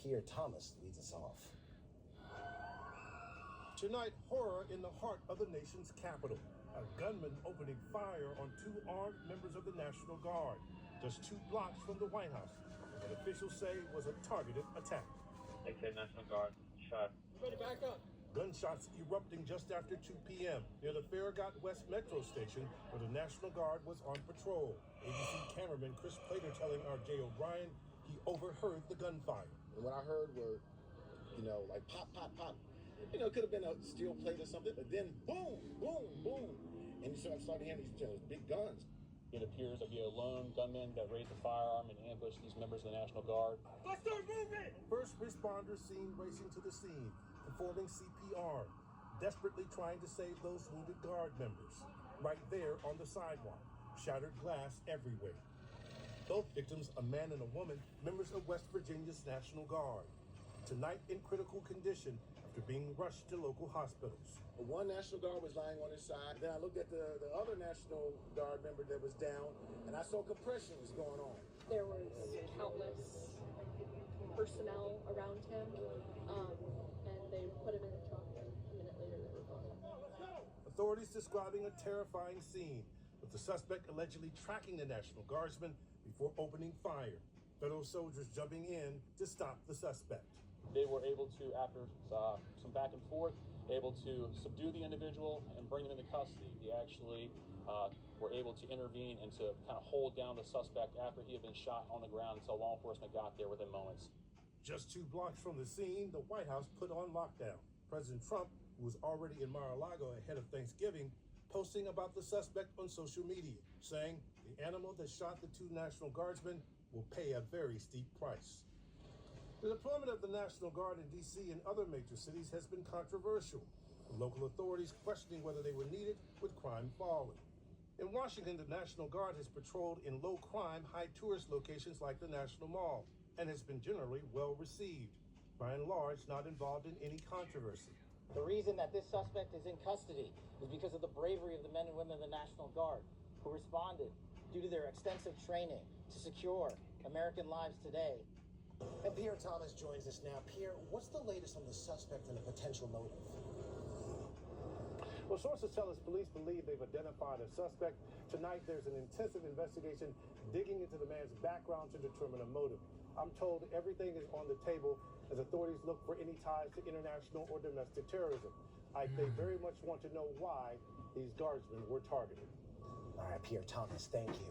Pierre Thomas leads us off. Tonight, horror in the heart of the nation's capital. A gunman opening fire on two armed members of the National Guard, just 2 blocks from the White House, in what officials say was a targeted attack. They say National Guard shot. Ready, back up. Gunshots erupting just after 2 p.m. near the Farragut West Metro Station, where the National Guard was on patrol. ABC cameraman Chris Plater telling R.J. O'Brien he overheard the gunfire. And what I heard were, like pop, pop, pop. It could have been a steel plate or something, but then boom, boom, boom. And you started hearing these big guns. It appears to be a lone gunman that raised a firearm and ambushed these members of the National Guard. Let's start moving! First responders seen racing to the scene, performing CPR, desperately trying to save those wounded Guard members. Right there on the sidewalk, shattered glass everywhere. Both victims, a man and a woman, members of West Virginia's National Guard. Tonight in critical condition after being rushed to local hospitals. One National Guard was lying on his side. Then I looked at the other National Guard member that was down, and I saw compression was going on. There was countless personnel around him, and they put him in the truck, and a minute later they were gone. Authorities describing a terrifying scene, with the suspect allegedly tracking the National Guardsman before opening fire. Federal soldiers jumping in to stop the suspect. They were able to, after some back and forth, able to subdue the individual and bring him into custody. They actually were able to intervene and to kind of hold down the suspect after he had been shot on the ground until law enforcement got there within moments. Just 2 blocks from the scene, the White House put on lockdown. President Trump, who was already in Mar-a-Lago ahead of Thanksgiving, posting about the suspect on social media, saying the animal that shot the 2 National Guardsmen will pay a very steep price. The deployment of the National Guard in D.C. and other major cities has been controversial, with local authorities questioning whether they were needed with crime falling. In Washington, the National Guard has patrolled in low-crime, high-tourist locations like the National Mall and has been generally well received, by and large not involved in any controversy. The reason that this suspect is in custody is because of the bravery of the men and women of the National Guard who responded due to their extensive training to secure American lives today. And Pierre Thomas joins us now. Pierre, what's the latest on the suspect and the potential motive? Well, sources tell us police believe they've identified a suspect. Tonight, there's an intensive investigation digging into the man's background to determine a motive. I'm told everything is on the table as authorities look for any ties to international or domestic terrorism. They very much want to know why these guardsmen were targeted. All right, Pierre Thomas, thank you.